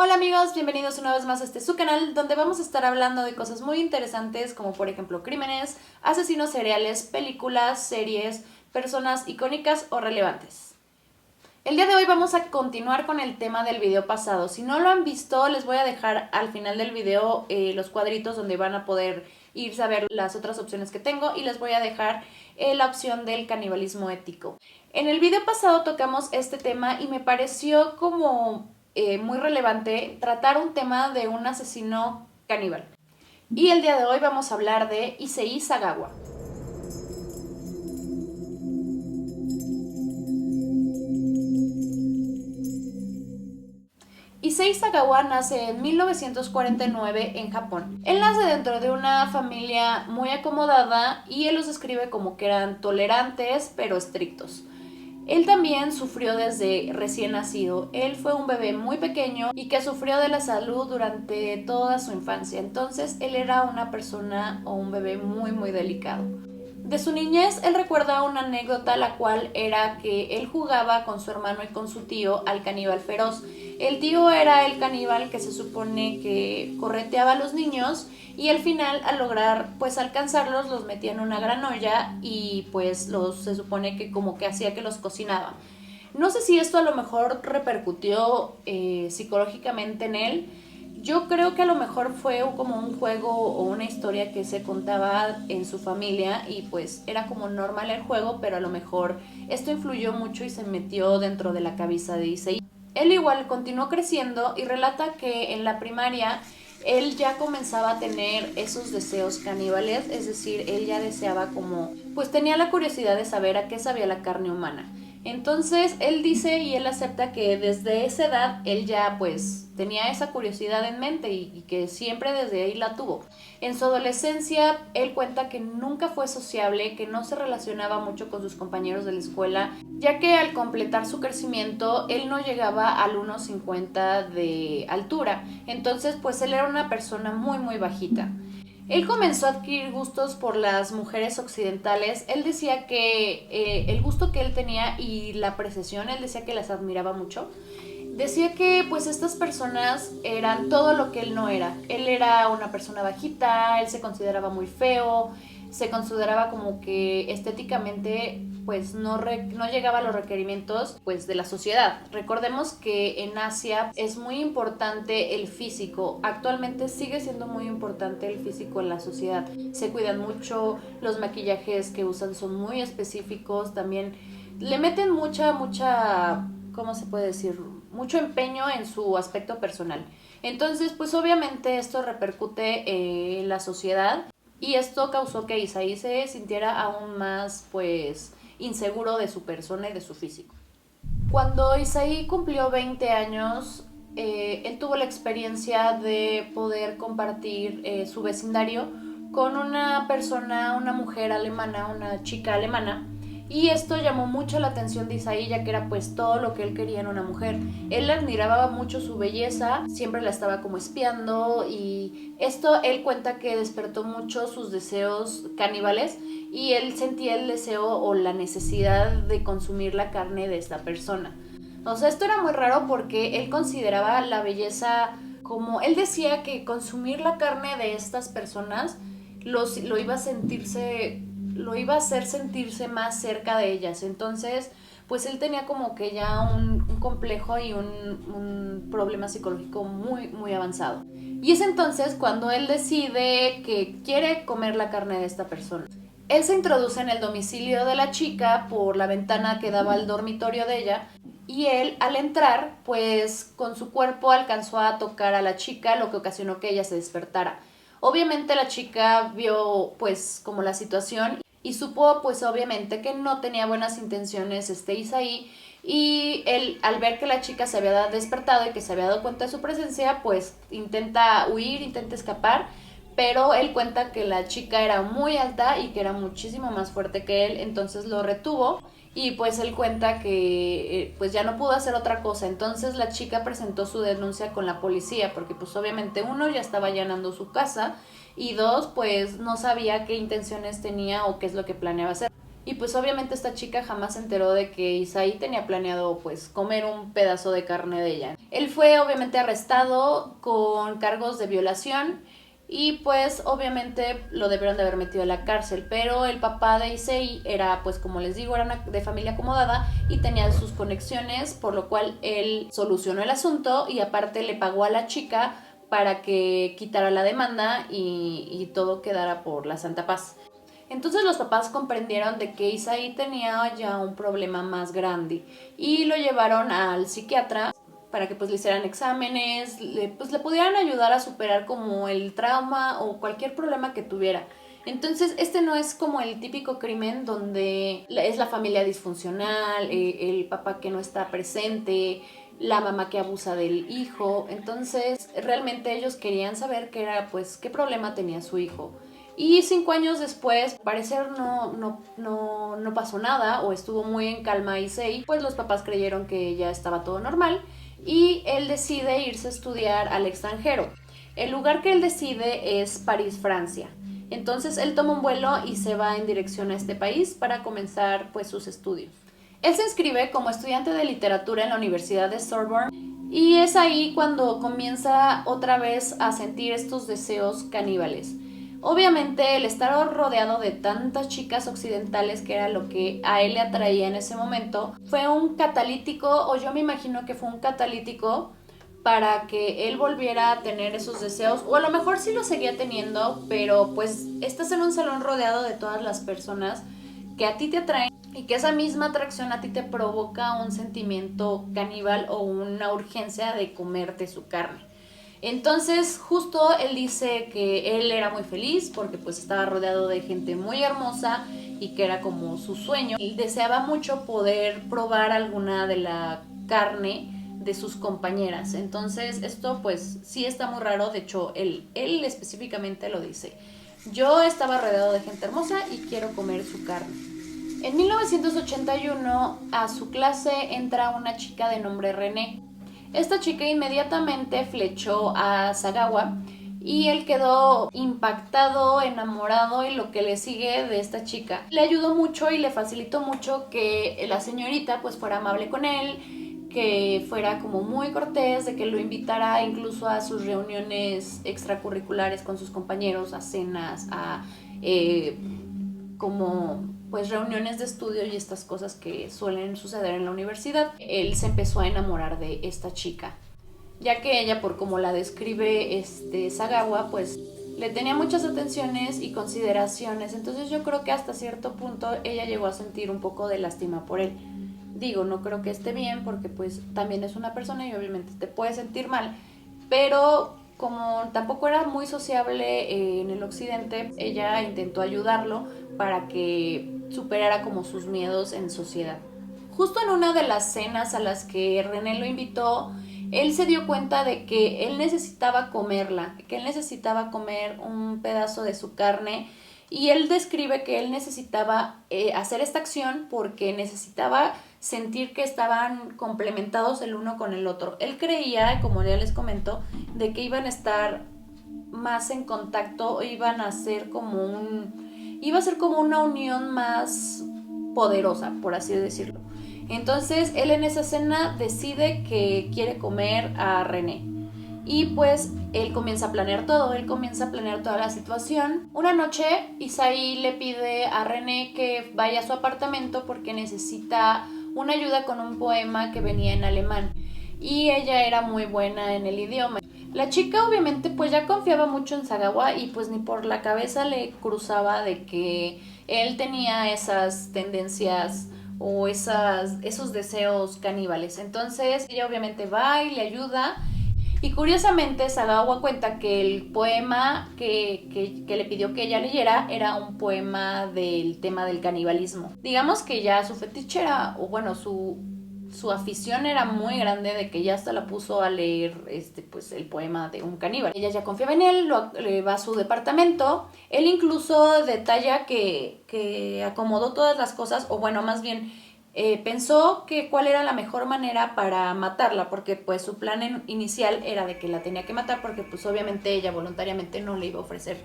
Hola amigos, bienvenidos una vez más a su canal donde vamos a estar hablando de cosas muy interesantes como por ejemplo crímenes, asesinos seriales, películas, series, personas icónicas o relevantes. El día de hoy vamos a continuar con el tema del video pasado. Si no lo han visto, les voy a dejar al final del video los cuadritos donde van a poder irse a ver las otras opciones que tengo y les voy a dejar la opción del canibalismo ético. En el video pasado tocamos este tema y me pareció como muy relevante tratar un tema de un asesino caníbal. Y el día de hoy vamos a hablar de Issei Sagawa. Issei Sagawa nace en 1949 en Japón. Él nace dentro de una familia muy acomodada y él los describe como que eran tolerantes pero estrictos. Él también sufrió desde recién nacido. Él fue un bebé muy pequeño y que sufrió de la salud durante toda su infancia. Entonces él era una persona o un bebé muy delicado. De su niñez, él recuerda una anécdota, la cual era que él jugaba con su hermano y con su tío al caníbal feroz. El tío era el caníbal que se supone que correteaba a los niños y al final, al lograr pues alcanzarlos, los metía en una gran olla y pues se supone que como que hacía que los cocinaba. No sé si esto a lo mejor repercutió psicológicamente en él. Yo creo que a lo mejor fue como un juego o una historia que se contaba en su familia y pues era como normal el juego, pero a lo mejor esto influyó mucho y se metió dentro de la cabeza de Issei. Él igual continuó creciendo y relata que en la primaria él ya comenzaba a tener esos deseos caníbales, es decir, él ya deseaba como, pues tenía la curiosidad de saber a qué sabía la carne humana. Entonces él dice y él acepta que desde esa edad él ya pues tenía esa curiosidad en mente y que siempre desde ahí la tuvo. En su adolescencia él cuenta que nunca fue sociable, que no se relacionaba mucho con sus compañeros de la escuela, ya que al completar su crecimiento él no llegaba al 1,50 de altura. Entonces pues él era una persona muy bajita. Él comenzó a adquirir gustos por las mujeres occidentales. Él decía que el gusto que él tenía y la apreciación, él decía que las admiraba mucho. Decía que pues estas personas eran todo lo que él no era. Él era una persona bajita, él se consideraba muy feo, se consideraba como que estéticamente pues no llegaba a los requerimientos pues de la sociedad. Recordemos que en Asia es muy importante el físico. Actualmente sigue siendo muy importante el físico en la sociedad. Se cuidan mucho, los maquillajes que usan son muy específicos, también le meten mucha, ¿cómo se puede decir? Mucho empeño en su aspecto personal. Entonces, pues obviamente esto repercute en la sociedad y esto causó que Issei se sintiera aún más, pues, inseguro de su persona y de su físico. Cuando Issei cumplió 20 años, él tuvo la experiencia de poder compartir su vecindario con una persona, una mujer alemana, una chica alemana, y esto llamó mucho la atención de Issei, ya que era pues todo lo que él quería en una mujer. Él admiraba mucho su belleza, siempre la estaba como espiando y esto él cuenta que despertó mucho sus deseos caníbales y él sentía el deseo o la necesidad de consumir la carne de esta persona. O sea, esto era muy raro porque él consideraba la belleza como, él decía que consumir la carne de estas personas lo iba a sentirse, lo iba a hacer sentirse más cerca de ellas. Entonces, pues él tenía como que ya un complejo y un problema psicológico muy avanzado. Y es entonces cuando él decide que quiere comer la carne de esta persona. Él se introduce en el domicilio de la chica por la ventana que daba al dormitorio de ella y él al entrar pues con su cuerpo alcanzó a tocar a la chica, lo que ocasionó que ella se despertara. Obviamente la chica vio pues como la situación y supo pues obviamente que no tenía buenas intenciones Issei, y él al ver que la chica se había despertado y que se había dado cuenta de su presencia pues intenta huir, intenta escapar, pero él cuenta que la chica era muy alta y que era muchísimo más fuerte que él, entonces lo retuvo y pues él cuenta que pues ya no pudo hacer otra cosa. Entonces la chica presentó su denuncia con la policía porque pues obviamente uno ya estaba allanando su casa y dos pues no sabía qué intenciones tenía o qué es lo que planeaba hacer. y pues obviamente esta chica jamás se enteró de que Isaí tenía planeado pues comer un pedazo de carne de ella. Él fue obviamente arrestado con cargos de violación y pues obviamente lo debieron de haber metido a la cárcel, pero el papá de Issei era, pues como les digo, era de familia acomodada y tenía sus conexiones, por lo cual él solucionó el asunto y aparte le pagó a la chica para que quitara la demanda y todo quedara por la santa paz. Entonces los papás comprendieron de que Issei tenía ya un problema más grande y lo llevaron al psiquiatra para que pues le hicieran exámenes, le pudieran ayudar a superar como el trauma o cualquier problema que tuviera. Entonces este no es como el típico crimen donde es la familia disfuncional, el papá que no está presente, la mamá que abusa del hijo. Entonces realmente ellos querían saber qué era, pues, qué problema tenía su hijo. Y 5 años después, al parecer no pasó nada o estuvo muy en calma Issei, pues los papás creyeron que ya estaba todo normal y él decide irse a estudiar al extranjero. El lugar que él decide es París, Francia. Entonces él toma un vuelo y se va en dirección a este país para comenzar pues sus estudios. Él se inscribe como estudiante de literatura en la Universidad de Sorbonne y es ahí cuando comienza otra vez a sentir estos deseos caníbales. Obviamente el estar rodeado de tantas chicas occidentales, que era lo que a él le atraía en ese momento, fue un catalítico, o yo me imagino que fue un catalítico para que él volviera a tener esos deseos, o a lo mejor sí lo seguía teniendo, pero pues estás en un salón rodeado de todas las personas que a ti te atraen y que esa misma atracción a ti te provoca un sentimiento caníbal o una urgencia de comerte su carne. Entonces justo él dice que él era muy feliz porque pues estaba rodeado de gente muy hermosa y que era como su sueño. Él deseaba mucho poder probar alguna de la carne de sus compañeras. Entonces esto pues sí está muy raro. De hecho él específicamente lo dice: yo estaba rodeado de gente hermosa y quiero comer su carne. En 1981 a su clase entra una chica de nombre René. Esta chica inmediatamente flechó a Sagawa y él quedó impactado, enamorado, y lo que le sigue de esta chica le ayudó mucho y le facilitó mucho que la señorita pues fuera amable con él, que fuera como muy cortés, de que lo invitara incluso a sus reuniones extracurriculares con sus compañeros, a cenas, a como pues reuniones de estudio y estas cosas que suelen suceder en la universidad. Él se empezó a enamorar de esta chica, ya que ella, por como la describe Sagawa, pues le tenía muchas atenciones y consideraciones. Entonces yo creo que hasta cierto punto ella llegó a sentir un poco de lástima por él. Digo, no creo que esté bien porque pues también es una persona y obviamente te puede sentir mal, pero como tampoco era muy sociable en el occidente, ella intentó ayudarlo para que superara como sus miedos en sociedad. Justo en una de las cenas a las que René lo invitó, él se dio cuenta de que él necesitaba comerla, que él necesitaba comer un pedazo de su carne, y él describe que él necesitaba hacer esta acción porque necesitaba sentir que estaban complementados el uno con el otro. Él creía, como ya les comento, de que iban a estar más en contacto, iba a ser como una unión más poderosa, por así decirlo. Entonces él en esa escena decide que quiere comer a René. Y pues él comienza a planear todo, él comienza a planear toda la situación. Una noche Issei le pide a René que vaya a su apartamento porque necesita una ayuda con un poema que venía en alemán. Y ella era muy buena en el idioma. La chica obviamente pues ya confiaba mucho en Sagawa y pues ni por la cabeza le cruzaba de que él tenía esas tendencias o esos deseos caníbales. Entonces ella obviamente va y le ayuda. Y curiosamente Sagawa cuenta que el poema que le pidió que ella leyera era un poema del tema del canibalismo. Digamos que ya su fetiche era, o bueno, su afición era muy grande, de que ya hasta la puso a leer pues el poema de un caníbal. Ella ya confiaba en él, le va a su departamento. Él incluso detalla que acomodó todas las cosas, o bueno, más bien pensó que cuál era la mejor manera para matarla, porque pues su plan inicial era de que la tenía que matar porque pues obviamente ella voluntariamente no le iba a ofrecer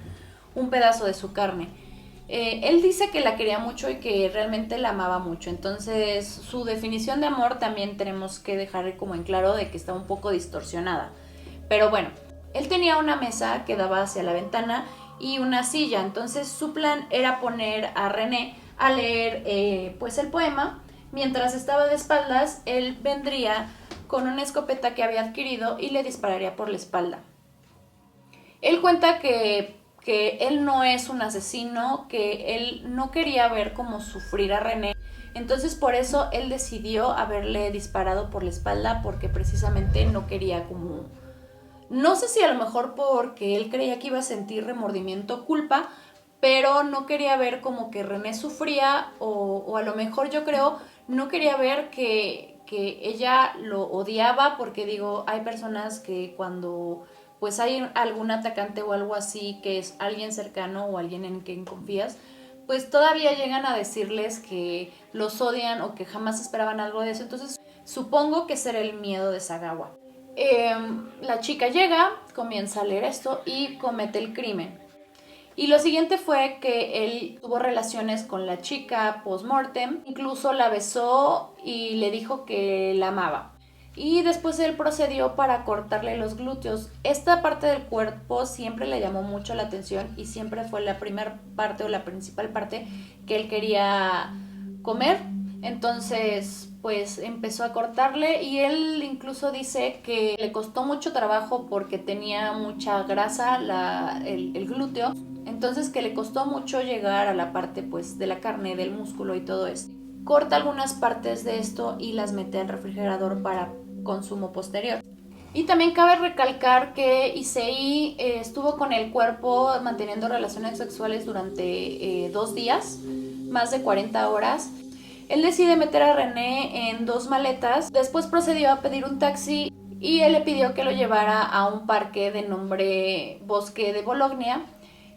un pedazo de su carne. Él dice que la quería mucho y que realmente la amaba mucho. Entonces su definición de amor también tenemos que dejar como en claro de que está un poco distorsionada. Pero bueno, él tenía una mesa que daba hacia la ventana y una silla. Entonces su plan era poner a René a leer pues el poema. Mientras estaba de espaldas, él vendría con una escopeta que había adquirido y le dispararía por la espalda. Él cuenta que él no es un asesino, que él no quería ver cómo sufrir a René. Entonces por eso él decidió haberle disparado por la espalda, porque precisamente no quería como... No sé si a lo mejor porque él creía que iba a sentir remordimiento o culpa, pero no quería ver como que René sufría o a lo mejor yo creo no quería ver que ella lo odiaba, porque digo, hay personas que cuando pues hay algún atacante o algo así que es alguien cercano o alguien en quien confías, pues todavía llegan a decirles que los odian o que jamás esperaban algo de eso. Entonces supongo que ese era el miedo de Sagawa. La chica llega, comienza a leer esto y comete el crimen. Y lo siguiente fue que él tuvo relaciones con la chica post-mortem, incluso la besó y le dijo que la amaba. Y después él procedió para cortarle los glúteos. Esta parte del cuerpo siempre le llamó mucho la atención y siempre fue la primera parte o la principal parte que él quería comer. Entonces pues empezó a cortarle y él incluso dice que le costó mucho trabajo porque tenía mucha grasa el glúteo. Entonces que le costó mucho llegar a la parte pues de la carne, del músculo y todo esto. Corta algunas partes de esto y las mete al refrigerador para consumo posterior. Y también cabe recalcar que Issei estuvo con el cuerpo manteniendo relaciones sexuales durante 2 días, más de 40 horas. Él decide meter a René en 2 maletas, después procedió a pedir un taxi y él le pidió que lo llevara a un parque de nombre Bosque de Bologna,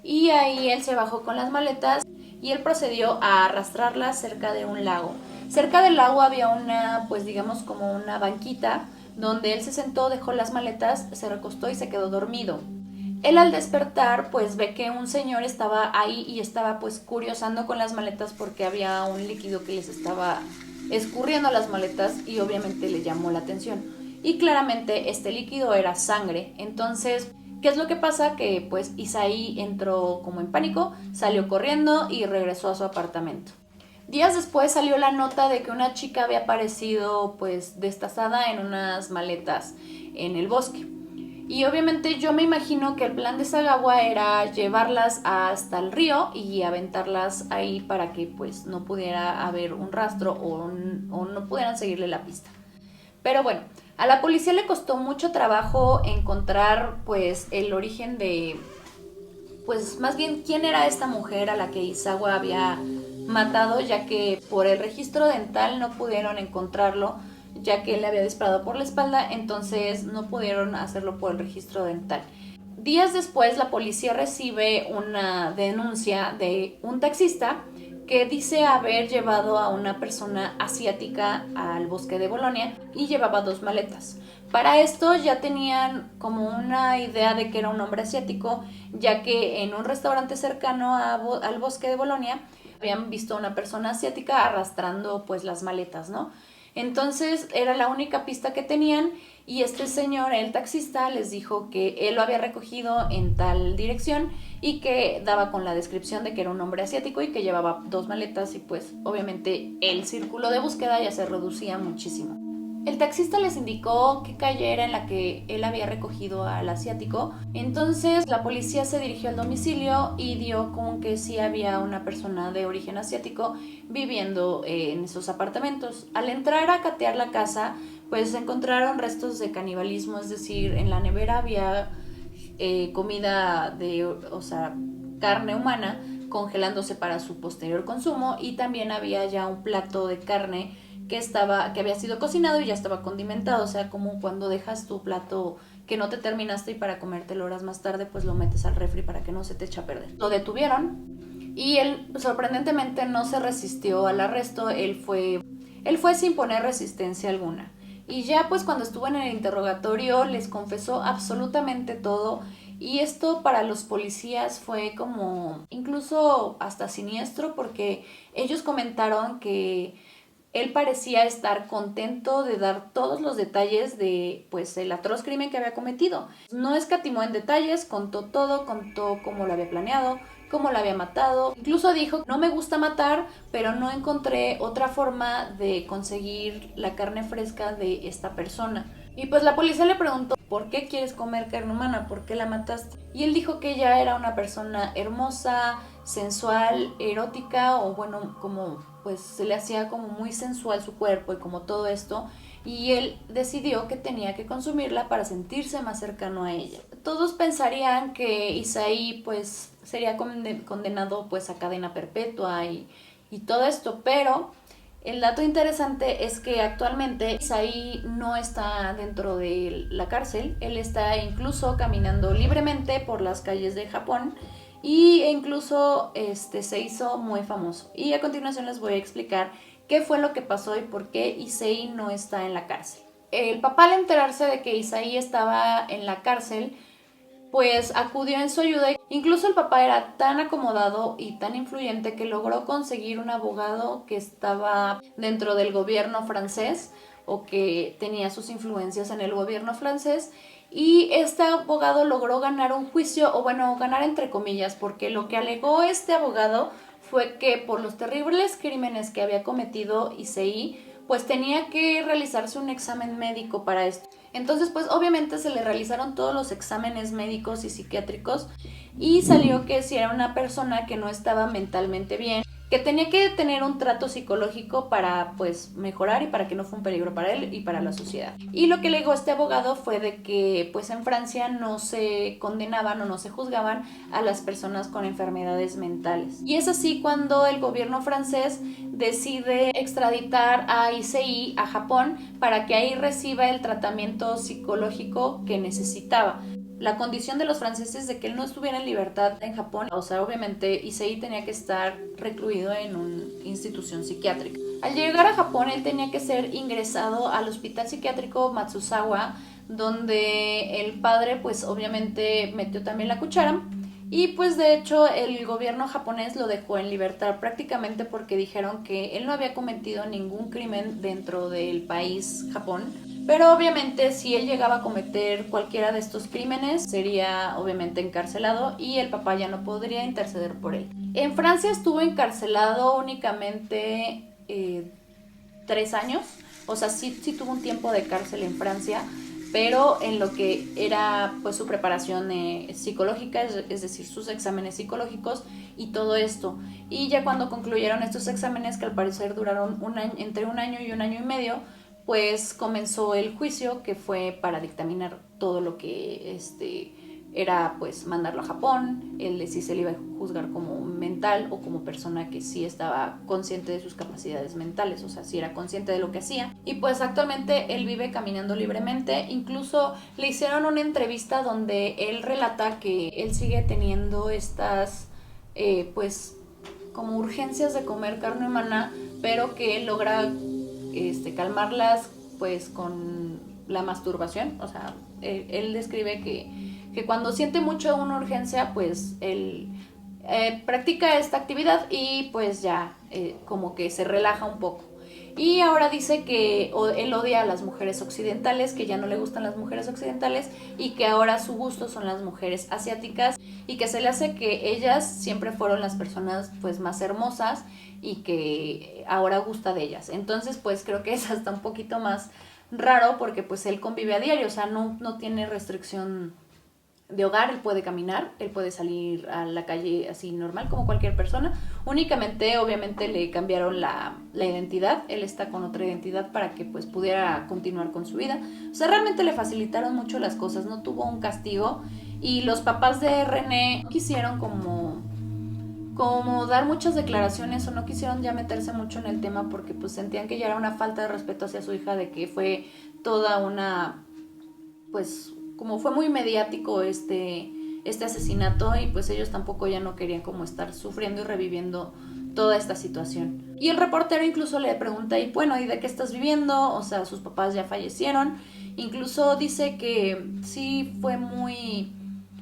y ahí él se bajó con las maletas y él procedió a arrastrarlas cerca de un lago. Cerca del lago había una, pues digamos como una banquita donde él se sentó, dejó las maletas, se recostó y se quedó dormido. Él al despertar pues ve que un señor estaba ahí y estaba pues curiosando con las maletas porque había un líquido que les estaba escurriendo a las maletas y obviamente le llamó la atención. Y claramente este líquido era sangre. Entonces, ¿qué es lo que pasa? Que pues Issei entró como en pánico, salió corriendo y regresó a su apartamento. Días después salió la nota de que una chica había aparecido pues destazada en unas maletas en el bosque. Y obviamente yo me imagino que el plan de Sagawa era llevarlas hasta el río y aventarlas ahí para que pues no pudiera haber un rastro o no pudieran seguirle la pista. Pero bueno, a la policía le costó mucho trabajo encontrar pues el origen de, pues más bien quién era esta mujer a la que Izawa había matado, ya que por el registro dental no pudieron encontrarlo, ya que él le había disparado por la espalda, entonces no pudieron hacerlo por el registro dental. Días después la policía recibe una denuncia de un taxista que dice haber llevado a una persona asiática al bosque de Bolonia y llevaba 2 maletas. Para esto ya tenían como una idea de que era un hombre asiático, ya que en un restaurante cercano al bosque de Bolonia habían visto a una persona asiática arrastrando pues las maletas, ¿no? Entonces era la única pista que tenían y este señor, el taxista, les dijo que él lo había recogido en tal dirección y que daba con la descripción de que era un hombre asiático y que llevaba 2 maletas y pues obviamente el círculo de búsqueda ya se reducía muchísimo. El taxista les indicó qué calle era en la que él había recogido al asiático. Entonces la policía se dirigió al domicilio y dio con que sí había una persona de origen asiático viviendo en esos apartamentos. Al entrar a catear la casa, pues encontraron restos de canibalismo, es decir, en la nevera había comida o sea, carne humana congelándose para su posterior consumo, y también había ya un plato de carne que había sido cocinado y ya estaba condimentado, o sea, como cuando dejas tu plato que no te terminaste y para comértelo horas más tarde, pues lo metes al refri para que no se te eche a perder. Lo detuvieron y él sorprendentemente no se resistió al arresto, él fue sin poner resistencia alguna. Y ya pues cuando estuvo en el interrogatorio les confesó absolutamente todo Y esto para los policías fue como incluso hasta siniestro, porque ellos comentaron que él parecía estar contento de dar todos los detalles de pues el atroz crimen que había cometido. No escatimó en detalles, contó todo, contó cómo lo había planeado, cómo lo había matado. Incluso dijo, no me gusta matar, pero no encontré otra forma de conseguir la carne fresca de esta persona. Y pues la policía le preguntó, ¿por qué quieres comer carne humana? ¿Por qué la mataste? Y él dijo que ella era una persona hermosa, sensual, erótica, o bueno, como pues se le hacía como muy sensual su cuerpo y como todo esto, y él decidió que tenía que consumirla para sentirse más cercano a ella. Todos pensarían que Isaí pues sería condenado pues a cadena perpetua y todo esto, pero el dato interesante es que actualmente Isaí no está dentro de la cárcel, él está incluso caminando libremente por las calles de Japón y incluso se hizo muy famoso. Y a continuación les voy a explicar qué fue lo que pasó y por qué Issei no está en la cárcel. El papá, al enterarse de que Issei estaba en la cárcel, pues acudió en su ayuda. Incluso el papá era tan acomodado y tan influyente que logró conseguir un abogado que estaba dentro del gobierno francés o que tenía sus influencias en el gobierno francés, y este abogado logró ganar un juicio, o bueno, ganar entre comillas, porque lo que alegó este abogado fue que por los terribles crímenes que había cometido Issei, pues tenía que realizarse un examen médico para esto. Entonces, pues obviamente se le realizaron todos los exámenes médicos y psiquiátricos y salió que si era una persona que no estaba mentalmente bien, que tenía que tener un trato psicológico para pues mejorar y para que no fuera un peligro para él y para la sociedad. Y lo que alegó este abogado fue de que pues en Francia no se condenaban o no se juzgaban a las personas con enfermedades mentales. Y es así cuando el gobierno francés decide extraditar a Issei a Japón para que ahí reciba el tratamiento psicológico que necesitaba. La condición de los franceses de que él no estuviera en libertad en Japón, o sea, obviamente Issei tenía que estar recluido en una institución psiquiátrica. Al llegar a Japón, él tenía que ser ingresado al hospital psiquiátrico Matsuzawa, donde el padre pues obviamente metió también la cuchara. Y pues de hecho el gobierno japonés lo dejó en libertad prácticamente porque dijeron que él no había cometido ningún crimen dentro del país Japón. Pero obviamente si él llegaba a cometer cualquiera de estos crímenes sería obviamente encarcelado y el papá ya no podría interceder por él. En Francia estuvo encarcelado únicamente 3 años, o sea sí tuvo un tiempo de cárcel en Francia, pero en lo que era pues su preparación psicológica, es decir, sus exámenes psicológicos y todo esto. Y ya cuando concluyeron estos exámenes, que al parecer duraron entre un año y un año y medio, pues comenzó el juicio, que fue para dictaminar todo lo que era pues mandarlo a Japón, el de si se le iba a juzgar como mental o como persona que sí estaba consciente de sus capacidades mentales, o sea, sí era consciente de lo que hacía. Y pues actualmente él vive caminando libremente, incluso le hicieron una entrevista donde él relata que él sigue teniendo estas pues como urgencias de comer carne humana, pero que él logra calmarlas pues con la masturbación. O sea, él describe que cuando siente mucho una urgencia pues él practica esta actividad y pues ya como que se relaja un poco. Y ahora dice que él odia a las mujeres occidentales, que ya no le gustan las mujeres occidentales y que ahora su gusto son las mujeres asiáticas, y que se le hace que ellas siempre fueron las personas pues más hermosas y que ahora gusta de ellas. Entonces pues creo que es hasta un poquito más raro porque pues él convive a diario, o sea, no tiene restricción de hogar, él puede caminar, él puede salir a la calle así normal como cualquier persona. Únicamente obviamente le cambiaron la identidad, él está con otra identidad para que pues pudiera continuar con su vida. O sea, realmente le facilitaron mucho las cosas, no tuvo un castigo, y los papás de René quisieron como dar muchas declaraciones o no quisieron ya meterse mucho en el tema porque pues sentían que ya era una falta de respeto hacia su hija, de que fue toda una pues como fue muy mediático este asesinato, y pues ellos tampoco ya no querían como estar sufriendo y reviviendo toda esta situación. Y el reportero incluso le pregunta, y bueno, ¿y de qué estás viviendo? O sea, sus papás ya fallecieron. Incluso dice que sí fue muy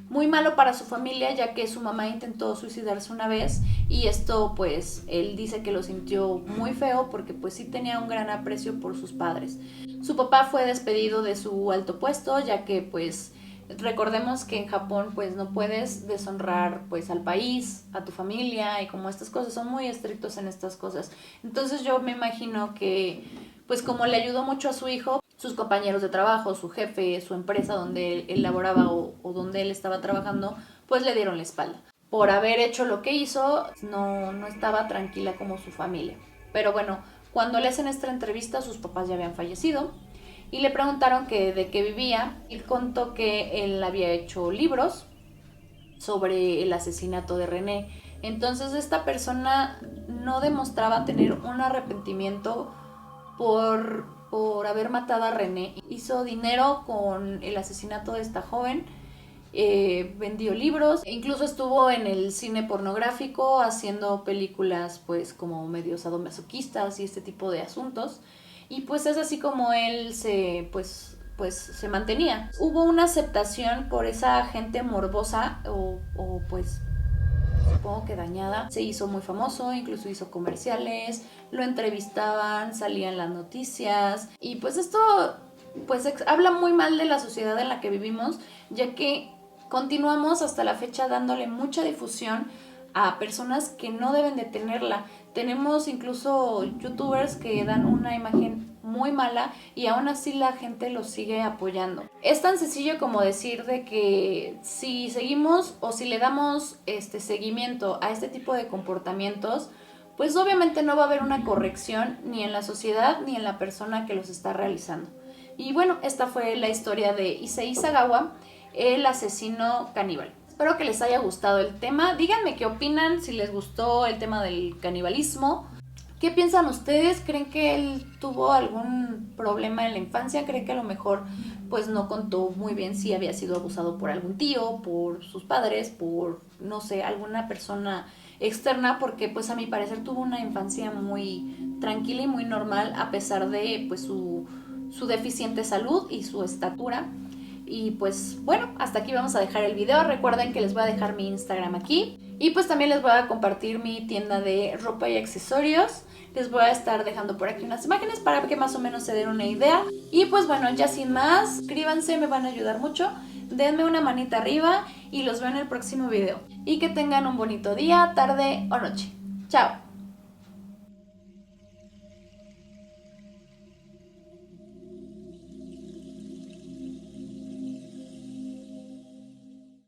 muy malo para su familia, ya que su mamá intentó suicidarse una vez y esto pues él dice que lo sintió muy feo porque pues sí tenía un gran aprecio por sus padres. Su papá fue despedido de su alto puesto, ya que pues recordemos que en Japón pues no puedes deshonrar pues al país, a tu familia, y como estas cosas son muy estrictos en estas cosas. Entonces yo me imagino que pues como le ayudó mucho a su hijo, sus compañeros de trabajo, su jefe, su empresa donde él laboraba o donde él estaba trabajando, pues le dieron la espalda. Por haber hecho lo que hizo, no estaba tranquila como su familia. Pero bueno, cuando le hacen esta entrevista, sus papás ya habían fallecido y le preguntaron que de qué vivía. Él contó que él había hecho libros sobre el asesinato de René. Entonces esta persona no demostraba tener un arrepentimiento por haber matado a René. Hizo dinero con el asesinato de esta joven, vendió libros, e incluso estuvo en el cine pornográfico haciendo películas pues como medio sadomasoquistas y este tipo de asuntos. Y pues es así como él se mantenía. Hubo una aceptación por esa gente morbosa o pues supongo que dañada. Se hizo muy famoso, incluso hizo comerciales, lo entrevistaban, salían las noticias y pues esto pues habla muy mal de la sociedad en la que vivimos, ya que continuamos hasta la fecha dándole mucha difusión a personas que no deben de tenerla. Tenemos incluso youtubers que dan una imagen muy mala y aún así la gente los sigue apoyando. Es tan sencillo como decir de que si seguimos o si le damos seguimiento a este tipo de comportamientos, pues obviamente no va a haber una corrección ni en la sociedad ni en la persona que los está realizando. Y bueno, esta fue la historia de Issei Sagawa, el asesino caníbal. Espero que les haya gustado el tema. Díganme qué opinan, si les gustó el tema del canibalismo. ¿Qué piensan ustedes? ¿Creen que él tuvo algún problema en la infancia? ¿Creen que a lo mejor pues no contó muy bien si había sido abusado por algún tío, por sus padres, por no sé, alguna persona externa? Porque pues a mi parecer tuvo una infancia muy tranquila y muy normal a pesar de pues su deficiente salud y su estatura. Y pues bueno, hasta aquí vamos a dejar el video. Recuerden que les voy a dejar mi Instagram aquí. Y pues también les voy a compartir mi tienda de ropa y accesorios. Les voy a estar dejando por aquí unas imágenes para que más o menos se den una idea. Y pues bueno, ya sin más, suscríbanse, me van a ayudar mucho. Denme una manita arriba y los veo en el próximo video. Y que tengan un bonito día, tarde o noche. Chao.